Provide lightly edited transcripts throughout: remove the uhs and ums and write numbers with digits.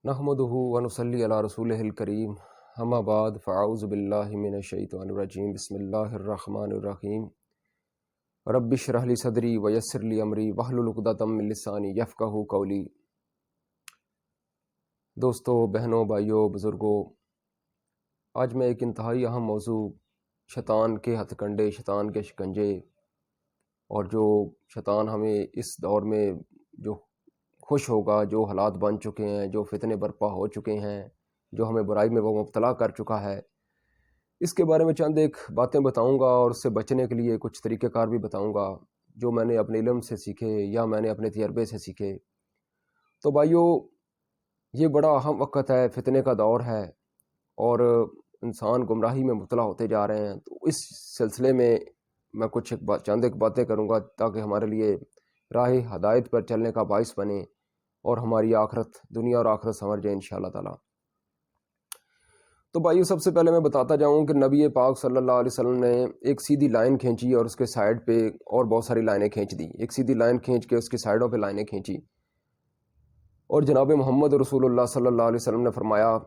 نحمدہ ونصلی علی رسولہ الکریم اما بعد فاعوذ باللہ من الشیطان الرجیم بسم اللہ الرحمن الرحیم رب اشرح لی صدری ویسر لی امری واحلل عقدۃ من لسانی یفقہوا قولی۔ دوستو، بہنوں، بھائیوں، بزرگوں، آج میں ایک انتہائی اہم موضوع شیطان کے ہتھ کنڈے، شیطان کے شکنجے، اور جو شیطان ہمیں اس دور میں جو خوش ہوگا، جو حالات بن چکے ہیں، جو فتنے برپا ہو چکے ہیں، جو ہمیں برائی میں وہ مبتلا کر چکا ہے، اس کے بارے میں چند ایک باتیں بتاؤں گا، اور اس سے بچنے کے لیے کچھ طریقہ کار بھی بتاؤں گا جو میں نے اپنے علم سے سیکھے یا میں نے اپنے تجربے سے سیکھے۔ تو بھائیو، یہ بڑا اہم وقت ہے، فتنے کا دور ہے، اور انسان گمراہی میں مبتلا ہوتے جا رہے ہیں۔ تو اس سلسلے میں میں کچھ چند ایک باتیں کروں گا تاکہ ہمارے لیے راہ ہدایت پر چلنے کا باعث بنے اور ہماری آخرت، دنیا اور آخرت سنور جائے انشاءاللہ تعالی۔ تو بھائیو، سب سے پہلے میں بتاتا جاؤں کہ نبی پاک صلی اللہ علیہ وسلم نے ایک سیدھی لائن کھینچی اور اس کے سائڈ پہ اور بہت ساری لائنیں کھینچ دی۔ ایک سیدھی لائن کھینچ کے اس کی سائڈوں پہ لائنیں کھینچی، اور جناب محمد رسول اللہ صلی اللہ علیہ وسلم نے فرمایا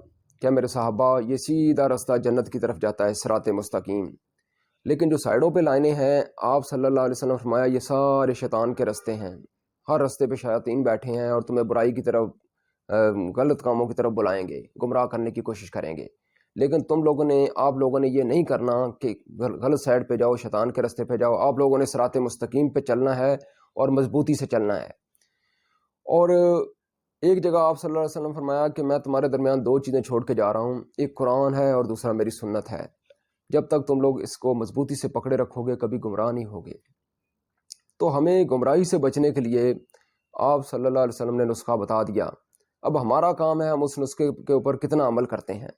کہ میرے صحابہ، یہ سیدھا رستہ جنت کی طرف جاتا ہے، صراط مستقیم۔ لیکن جو سائڈوں پہ لائنیں ہیں، آپ صلی اللہ علیہ وسلم نے فرمایا یہ سارے شیطان کے رستے ہیں۔ ہر رستے پہ شیاطین بیٹھے ہیں اور تمہیں برائی کی طرف، غلط کاموں کی طرف بلائیں گے، گمراہ کرنے کی کوشش کریں گے۔ لیکن آپ لوگوں نے یہ نہیں کرنا کہ غلط سائڈ پہ جاؤ، شیطان کے رستے پہ جاؤ۔ آپ لوگوں نے صراط مستقیم پہ چلنا ہے اور مضبوطی سے چلنا ہے۔ اور ایک جگہ آپ صلی اللہ علیہ وسلم فرمایا کہ میں تمہارے درمیان دو چیزیں چھوڑ کے جا رہا ہوں، ایک قرآن ہے اور دوسرا میری سنت ہے۔ جب تک تم لوگ اس کو مضبوطی سے پکڑے رکھو گے، کبھی گمراہ نہیں ہوگے۔ تو ہمیں گمراہی سے بچنے کے لیے آپ صلی اللہ علیہ وسلم نے نسخہ بتا دیا۔ اب ہمارا کام ہے ہم اس نسخے کے اوپر کتنا عمل کرتے ہیں،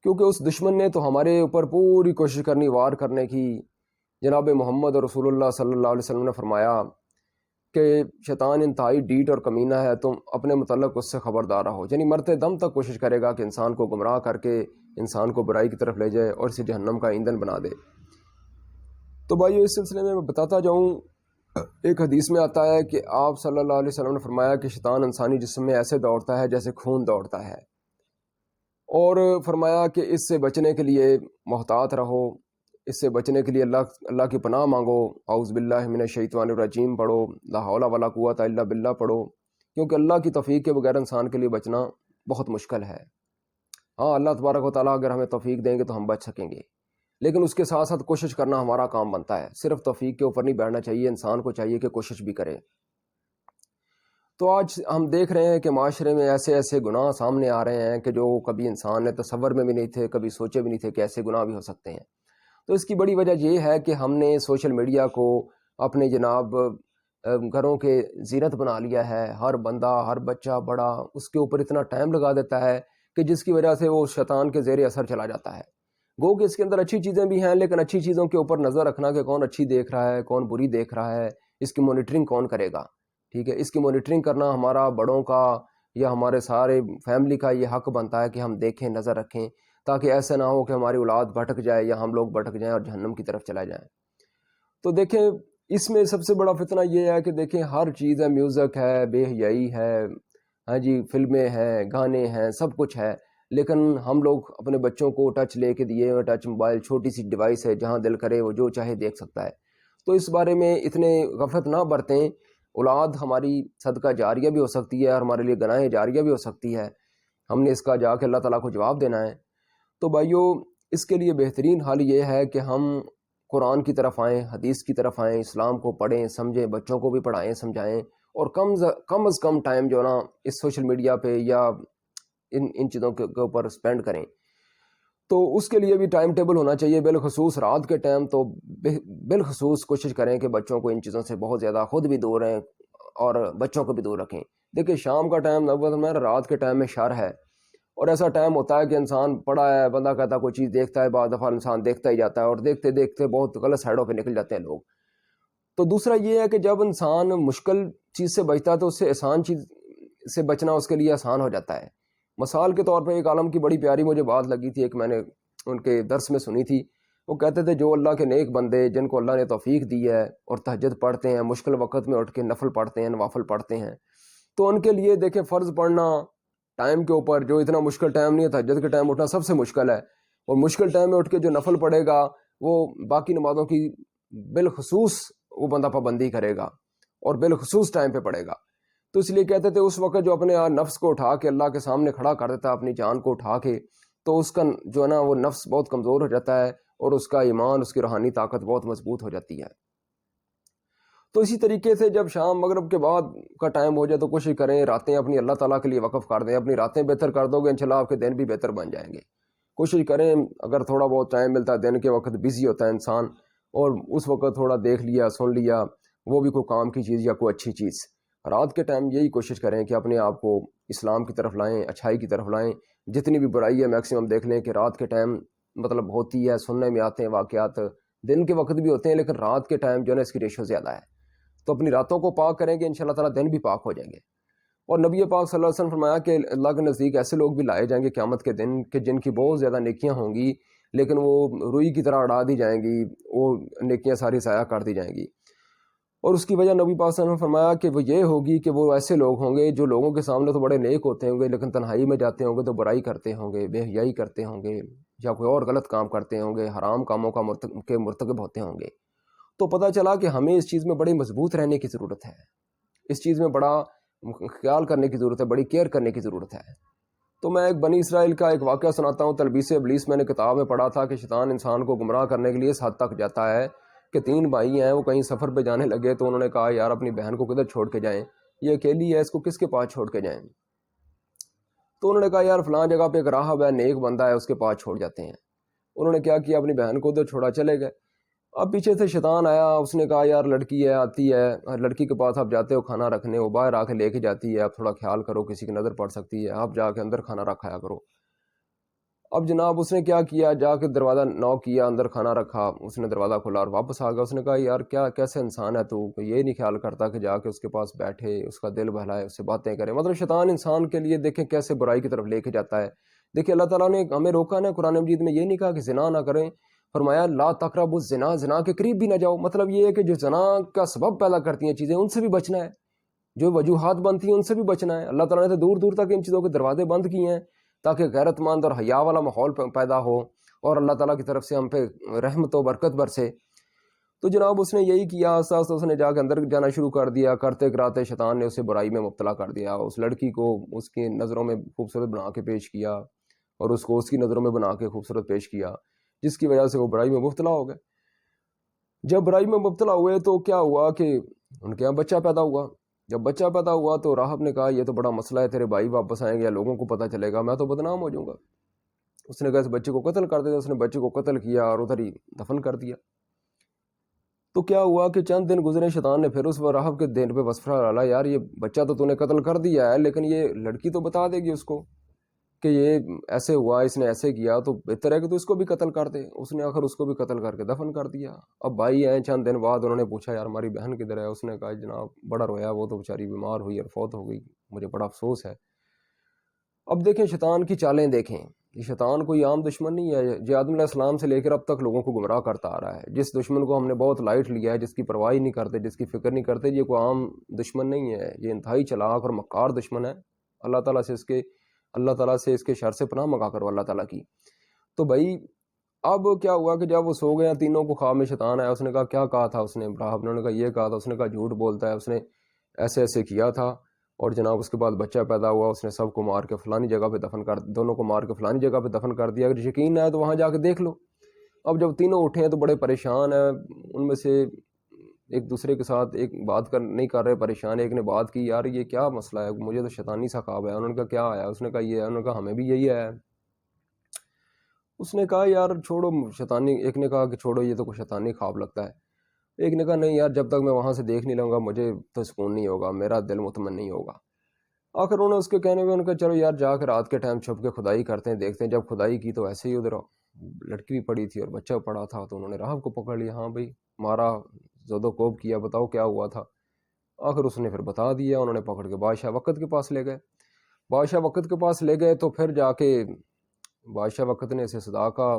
کیونکہ اس دشمن نے تو ہمارے اوپر پوری کوشش کرنی وار کرنے کی۔ جناب محمد رسول اللہ صلی اللہ علیہ وسلم نے فرمایا کہ شیطان انتہائی ڈیٹ اور کمینہ ہے، تم اپنے متعلق اس سے خبردار رہو۔ یعنی مرتے دم تک کوشش کرے گا کہ انسان کو گمراہ کر کے انسان کو برائی کی طرف لے جائے اور اسے جہنم کا ایندھن بنا دے۔ تو بھائیو، اس سلسلے میں بتاتا جاؤں، ایک حدیث میں آتا ہے کہ آپ صلی اللہ علیہ وسلم نے فرمایا کہ شیطان انسانی جسم میں ایسے دوڑتا ہے جیسے خون دوڑتا ہے، اور فرمایا کہ اس سے بچنے کے لیے محتاط رہو، اس سے بچنے کے لیے اللہ کی پناہ مانگو، اعوذ باللہ من الشیطان الرجیم پڑھو، لا حول ولا قوت الا باللہ پڑھو، کیونکہ اللہ کی توفیق کے بغیر انسان کے لیے بچنا بہت مشکل ہے۔ ہاں، اللہ تبارک و تعالیٰ اگر ہمیں توفیق دیں گے تو ہم بچ سکیں گے، لیکن اس کے ساتھ ساتھ کوشش کرنا ہمارا کام بنتا ہے۔ صرف توفیق کے اوپر نہیں بیٹھنا چاہیے، انسان کو چاہیے کہ کوشش بھی کرے۔ تو آج ہم دیکھ رہے ہیں کہ معاشرے میں ایسے ایسے گناہ سامنے آ رہے ہیں کہ جو کبھی انسان نے تصور میں بھی نہیں تھے، کبھی سوچے بھی نہیں تھے کہ ایسے گناہ بھی ہو سکتے ہیں۔ تو اس کی بڑی وجہ یہ ہے کہ ہم نے سوشل میڈیا کو اپنے جناب گھروں کے زینت بنا لیا ہے۔ ہر بندہ، ہر بچہ، بڑا اس کے اوپر اتنا ٹائم لگا دیتا ہے کہ جس کی وجہ سے وہ شیطان کے زیر اثر چلا جاتا ہے۔ گو کہ اس کے اندر اچھی چیزیں بھی ہیں، لیکن اچھی چیزوں کے اوپر نظر رکھنا کہ کون اچھی دیکھ رہا ہے، کون بری دیکھ رہا ہے، اس کی مانیٹرنگ کون کرے گا۔ ٹھیک ہے، اس کی مانیٹرنگ کرنا ہمارا بڑوں کا یا ہمارے سارے فیملی کا یہ حق بنتا ہے کہ ہم دیکھیں، نظر رکھیں، تاکہ ایسا نہ ہو کہ ہماری اولاد بھٹک جائے یا ہم لوگ بھٹک جائیں اور جہنم کی طرف چلا جائیں۔ تو دیکھیں، اس میں سب سے بڑا فتنہ یہ ہے کہ دیکھیں ہر چیز ہے، میوزک ہے، بے حیائی ہے، ہاں جی، فلمیں ہیں، گانے ہیں، سب کچھ ہے، لیکن ہم لوگ اپنے بچوں کو ٹچ لے کے دیے ہوئے، ٹچ موبائل چھوٹی سی ڈیوائس ہے، جہاں دل کرے وہ جو چاہے دیکھ سکتا ہے۔ تو اس بارے میں اتنے غفلت نہ برتیں، اولاد ہماری صدقہ جاریہ بھی ہو سکتی ہے اور ہمارے لیے گناہ جاریہ بھی ہو سکتی ہے۔ ہم نے اس کا جا کے اللہ تعالیٰ کو جواب دینا ہے۔ تو بھائیو، اس کے لیے بہترین حل یہ ہے کہ ہم قرآن کی طرف آئیں، حدیث کی طرف آئیں، اسلام کو پڑھیں، سمجھیں، بچوں کو بھی پڑھائیں، سمجھائیں، اور کم از کم ٹائم جو نا اس سوشل میڈیا پہ یا ان چیزوں کے اوپر اسپینڈ کریں۔ تو اس کے لیے بھی ٹائم ٹیبل ہونا چاہیے، بالخصوص رات کے ٹائم تو بالخصوص کوشش کریں کہ بچوں کو ان چیزوں سے بہت زیادہ خود بھی دور رہیں اور بچوں کو بھی دور رکھیں۔ دیکھیں، شام کا ٹائم رات کے ٹائم میں شر ہے، اور ایسا ٹائم ہوتا ہے کہ انسان پڑا ہے، بندہ کہتا ہے کوئی چیز دیکھتا ہے، بعض دفعہ انسان دیکھتا ہی جاتا ہے، اور دیکھتے دیکھتے بہت غلط سائڈوں پہ نکل جاتے ہیں لوگ۔ تو دوسرا یہ ہے کہ جب انسان مشکل چیز سے بچتا ہے تو اس سے آسان چیز سے بچنا اس کے لیے آسان ہو جاتا ہے۔ مثال کے طور پہ ایک عالم کی بڑی پیاری مجھے بات لگی تھی، ایک میں نے ان کے درس میں سنی تھی۔ وہ کہتے تھے جو اللہ کے نیک بندے جن کو اللہ نے توفیق دی ہے اور تہجد پڑھتے ہیں، مشکل وقت میں اٹھ کے نفل پڑھتے ہیں، نوافل پڑھتے ہیں، تو ان کے لیے دیکھیں فرض پڑھنا ٹائم کے اوپر جو اتنا مشکل ٹائم نہیں ہے، تہجد کے ٹائم اٹھنا سب سے مشکل ہے، اور مشکل ٹائم میں اٹھ کے جو نفل پڑھے گا وہ باقی نمازوں کی بالخصوص وہ بندہ پابندی کرے گا اور بالخصوص ٹائم پہ پڑھے گا. تو اس لیے کہتے تھے اس وقت جو اپنے نفس کو اٹھا کے اللہ کے سامنے کھڑا کر دیتا ہے اپنی جان کو اٹھا کے، تو اس کا جو ہے نا وہ نفس بہت کمزور ہو جاتا ہے اور اس کا ایمان، اس کی روحانی طاقت بہت مضبوط ہو جاتی ہے. تو اسی طریقے سے جب شام مغرب کے بعد کا ٹائم ہو جائے تو کوشش کریں راتیں اپنی اللہ تعالیٰ کے لیے وقف کر دیں. اپنی راتیں بہتر کر دو گے انشاءاللہ آپ کے دن بھی بہتر بن جائیں گے. کوشش کریں اگر تھوڑا بہت ٹائم ملتا ہے، دن کے وقت بزی ہوتا ہے انسان، اور اس وقت تھوڑا دیکھ لیا، سن لیا، وہ بھی کوئی کام کی چیز یا کوئی اچھی چیز. رات کے ٹائم یہی کوشش کریں کہ اپنے آپ کو اسلام کی طرف لائیں، اچھائی کی طرف لائیں. جتنی بھی برائی ہے میکسیمم دیکھ لیں کہ رات کے ٹائم مطلب ہوتی ہے، سننے میں آتے ہیں واقعات. دن کے وقت بھی ہوتے ہیں لیکن رات کے ٹائم جو ہے نا اس کی ریشو زیادہ ہے. تو اپنی راتوں کو پاک کریں گے انشاءاللہ تعالیٰ دن بھی پاک ہو جائیں گے. اور نبی پاک صلی اللہ علیہ وسلم فرمایا کہ اللہ کے نزدیک ایسے لوگ بھی لائے جائیں گے قیامت کے دن کہ جن کی بہت زیادہ نیکیاں ہوں گی لیکن وہ روئی کی طرح اڑا دی جائیں گی، وہ نیکیاں ساری ضائع کر دی جائیں گی. اور اس کی وجہ نبی پاک صلی اللہ علیہ وسلم نے فرمایا کہ وہ یہ ہوگی کہ وہ ایسے لوگ ہوں گے جو لوگوں کے سامنے تو بڑے نیک ہوتے ہوں گے لیکن تنہائی میں جاتے ہوں گے تو برائی کرتے ہوں گے، بے حیائی کرتے ہوں گے، یا کوئی اور غلط کام کرتے ہوں گے، حرام کاموں کے مرتکب ہوتے ہوں گے. تو پتہ چلا کہ ہمیں اس چیز میں بڑی مضبوط رہنے کی ضرورت ہے، اس چیز میں بڑا خیال کرنے کی ضرورت ہے، بڑی کیئر کرنے کی ضرورت ہے. تو میں ایک بنی اسرائیل کا ایک واقعہ سناتا ہوں. تلبیس ابلیس میں نے کتاب میں پڑھا تھا کہ شیطان انسان کو گمراہ کرنے کے لیے اس حد تک جاتا ہے کہ 3 بھائی ہیں، وہ کہیں سفر پہ جانے لگے تو انہوں نے کہا یار اپنی بہن کو کدھر چھوڑ کے جائیں، یہ اکیلی ہے، اس کو کس کے پاس چھوڑ کے جائیں. تو انہوں نے کہا یار فلاں جگہ پہ ایک راہب ہے، نیک بندہ ہے، اس کے پاس چھوڑ جاتے ہیں. انہوں نے کیا کیا، اپنی بہن کو ادھر چھوڑا، چلے گئے. اب پیچھے سے شیطان آیا، اس نے کہا یار لڑکی ہے، آتی ہے، لڑکی کے پاس آپ جاتے ہو کھانا رکھنے، وہ باہر آ کے لے کے جاتی ہے، آپ تھوڑا خیال کرو کسی کی نظر پڑ سکتی ہے، آپ جا کے اندر کھانا رکھایا کرو. اب جناب اس نے کیا کیا، جا کے دروازہ نوک کیا، اندر کھانا رکھا، اس نے دروازہ کھولا اور واپس آ گیا. اس نے کہا یار کیا کیسے انسان ہے تو، یہ نہیں خیال کرتا کہ جا کے اس کے پاس بیٹھے، اس کا دل بہلائے، اس سے باتیں کرے. مطلب شیطان انسان کے لیے دیکھیں کیسے برائی کی طرف لے کے جاتا ہے. دیکھیں اللہ تعالیٰ نے ہمیں روکا نا قرآن مجید میں، یہ نہیں کہا کہ زنا نہ کریں، فرمایا لا تقربوا الزنا، زنا کے قریب بھی نہ جاؤ. مطلب یہ ہے کہ جو زنا کا سبب پیدا کرتی ہیں چیزیں ان سے بھی بچنا ہے، جو وجوہات بنتی ہیں ان سے بھی بچنا ہے. اللہ تعالیٰ نے تو دور دور تک ان چیزوں کے دروازے بند کیے ہیں تاکہ غیرت مند اور حیا والا ماحول پیدا ہو اور اللہ تعالیٰ کی طرف سے ہم پہ رحمت و برکت برسے. تو جناب اس نے یہی کیا، آہستہ آہستہ اس نے جا کے اندر جانا شروع کر دیا. کرتے کراتے شیطان نے اسے برائی میں مبتلا کر دیا. اس لڑکی کو اس کی نظروں میں خوبصورت بنا کے پیش کیا اور اس کو اس کی نظروں میں بنا کے خوبصورت پیش کیا، جس کی وجہ سے وہ برائی میں مبتلا ہو گئے. جب برائی میں مبتلا ہوئے تو کیا ہوا کہ ان کے یہاں بچہ پیدا ہوا. جب بچہ پیدا ہوا تو راہب نے کہا یہ تو بڑا مسئلہ ہے، تیرے بھائی واپس آئیں گے یا لوگوں کو پتہ چلے گا، میں تو بدنام ہو جاؤں گا. اس نے کہا اس بچے کو قتل کر دیا. اس نے بچے کو قتل کیا اور ادھر ہی دفن کر دیا. تو کیا ہوا کہ چند دن گزرے، شیطان نے پھر اس راہب کے دین پہ وسفرہ ڈالا، یار یہ بچہ تو نے قتل کر دیا ہے لیکن یہ لڑکی تو بتا دے گی اس کو کہ یہ ایسے ہوا، اس نے ایسے کیا، تو بہتر ہے کہ تو اس کو بھی قتل کر دے. اس نے آخر اس کو بھی قتل کر کے دفن کر دیا. اب بھائی ہیں، چند دن بعد انہوں نے پوچھا یار ہماری بہن کدھر ہے. اس نے کہا جناب بڑا رویا، وہ تو بیچاری بیمار ہوئی اور فوت ہو گئی، مجھے بڑا افسوس ہے. اب دیکھیں شیطان کی چالیں دیکھیں، یہ شیطان کوئی عام دشمن نہیں ہے. یہ آدم علیہ السلام سے لے کر اب تک لوگوں کو گمراہ کرتا آ رہا ہے. جس دشمن کو ہم نے بہت لائٹ لیا ہے، جس کی پرواہ نہیں کرتے، جس کی فکر نہیں کرتے، یہ کوئی عام دشمن نہیں ہے، یہ انتہائی چلاک اور مکار دشمن ہے. اللہ تعالیٰ سے اس کے شر سے پناہ منگا کرو اللہ تعالیٰ کی. تو بھائی اب کیا ہوا کہ جب وہ سو گیا، تینوں کو خواب میں شیطان آیا. اس نے کہا کیا کہا تھا، اس نے راہب نے کہا یہ کہا تھا. اس نے کہا جھوٹ بولتا ہے، اس نے ایسے ایسے کیا تھا. اور جناب اس کے بعد بچہ پیدا ہوا، اس نے سب کو مار کے فلانی جگہ پہ دفن کر، دونوں کو مار کے فلانی جگہ پہ دفن کر دیا. اگر یقین نہ ہے تو وہاں جا کے دیکھ لو. اب جب تینوں اٹھے ہیں تو بڑے پریشان ہیں. ان میں سے ایک دوسرے کے ساتھ ایک بات نہیں کر رہے، پریشان. ایک نے بات کی یار یہ کیا مسئلہ ہے، مجھے تو شیطانی سا خواب ہے. انہوں نے کہا کیا آیا، اس نے کہا یہ ہے. انہوں نے کہا ہمیں بھی یہی ہے. اس نے کہا یار چھوڑو شیطانی، ایک نے کہا کہ چھوڑو یہ تو کوئی شیطانی خواب لگتا ہے. ایک نے کہا نہیں یار جب تک میں وہاں سے دیکھ نہیں لوں گا مجھے تو سکون نہیں ہوگا، میرا دل مطمئن نہیں ہوگا. آخر انہوں نے اس کے کہنے میں ان کا چلو یار جا کے رات کے ٹائم چھپ کے کھدائی کرتے ہیں، دیکھتے ہیں. جب کھدائی کی تو ایسے ہی ادھر لڑکی بھی پڑی تھی اور بچہ پڑا تھا. تو انہوں نے راہب کو پکڑ لیا، ہاں بھائی مارا، زد و کوب کیا، بتاؤ کیا ہوا تھا. آخر اس نے پھر بتا دیا. انہوں نے پکڑ کے بادشاہ وقت کے پاس لے گئے. بادشاہ وقت کے پاس لے گئے تو پھر جا کے بادشاہ وقت نے اسے سزا کا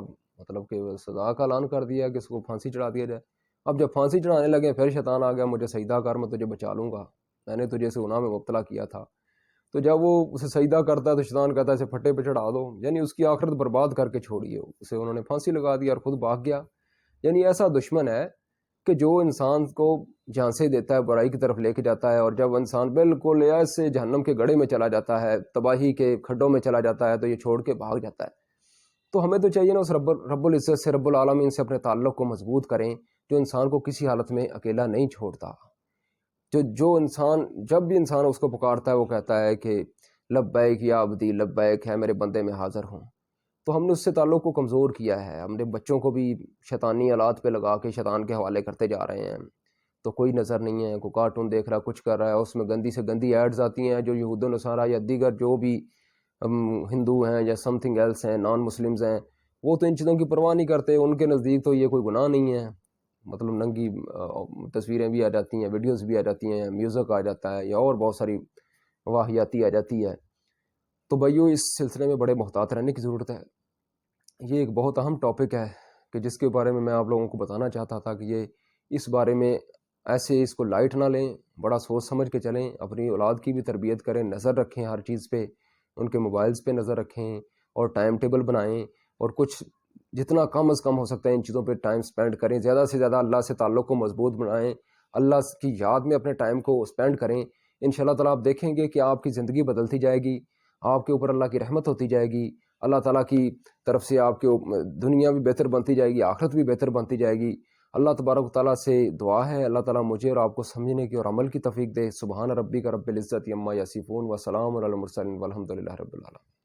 اعلان کر دیا کہ اس کو پھانسی چڑھا دیا جائے. اب جب پھانسی چڑھانے لگے پھر شیطان آ گیا، مجھے سجدہ کر، میں تجھے بچا لوں گا، میں نے تجھے اس گناہ میں مبتلا کیا تھا. تو جب وہ اسے سجدہ کرتا ہے تو شیطان کہتا ہے اسے پھٹے پہ چڑھا دو، یعنی اس کی آخرت برباد کر کے چھوڑیے. اسے انہوں نے پھانسی لگا دی اور خود بھاگ گیا. یعنی ایسا دشمن ہے کہ جو انسان کو جھانسے دیتا ہے، برائی کی طرف لے کے جاتا ہے، اور جب انسان بالکل ایسے جہنم کے گڑھے میں چلا جاتا ہے، تباہی کے کھڈوں میں چلا جاتا ہے، تو یہ چھوڑ کے بھاگ جاتا ہے. تو ہمیں تو چاہیے نا اس رب العزت سے، رب العالمین سے اپنے تعلق کو مضبوط کریں، جو انسان کو کسی حالت میں اکیلا نہیں چھوڑتا. جو انسان جب بھی انسان اس کو پکارتا ہے وہ کہتا ہے کہ لبیک یا عبدی لبیک، ہے میرے بندے میں حاضر ہوں. تو ہم نے اس سے تعلق کو کمزور کیا ہے. ہم نے بچوں کو بھی شیطانی آلات پہ لگا کے شیطان کے حوالے کرتے جا رہے ہیں. تو کوئی نظر نہیں ہے، کوئی کارٹون دیکھ رہا ہے، کچھ کر رہا ہے، اس میں گندی سے گندی ایڈز آتی ہیں جو یہود و نصارہ یا دیگر جو بھی ہندو ہیں یا سم تھنگ ایلس ہیں، نان مسلمز ہیں، وہ تو ان چیزوں کی پرواہ نہیں کرتے. ان کے نزدیک تو یہ کوئی گناہ نہیں ہے. مطلب ننگی تصویریں بھی آ جاتی ہیں، ویڈیوز بھی آ جاتی ہیں، میوزک آ جاتا ہے، یا اور بہت ساری واہیاتی آ جاتی ہے. تو بھائیو اس سلسلے میں بڑے محتاط رہنے کی ضرورت ہے. یہ ایک بہت اہم ٹاپک ہے کہ جس کے بارے میں آپ لوگوں کو بتانا چاہتا تھا کہ یہ اس بارے میں ایسے اس کو لائٹ نہ لیں، بڑا سوچ سمجھ کے چلیں. اپنی اولاد کی بھی تربیت کریں، نظر رکھیں ہر چیز پہ، ان کے موبائلز پہ نظر رکھیں، اور ٹائم ٹیبل بنائیں، اور کچھ جتنا کم از کم ہو سکتا ہے ان چیزوں پہ ٹائم سپینڈ کریں. زیادہ سے زیادہ اللہ سے تعلق کو مضبوط بنائیں، اللہ کی یاد میں اپنے ٹائم کو سپینڈ کریں. انشاءاللہ تعالیٰ آپ دیکھیں گے کہ آپ کی زندگی بدلتی جائے گی، آپ کے اوپر اللہ کی رحمت ہوتی جائے گی. اللہ تعالیٰ کی طرف سے آپ کے دنیا بھی بہتر بنتی جائے گی، آخرت بھی بہتر بنتی جائے گی. اللہ تبارک و تعالیٰ سے دعا ہے اللہ تعالیٰ مجھے اور آپ کو سمجھنے کی اور عمل کی توفیق دے. سبحان ربک رب العزت عما یصفون وسلام علی المرسلین والحمد للہ رب العالمین.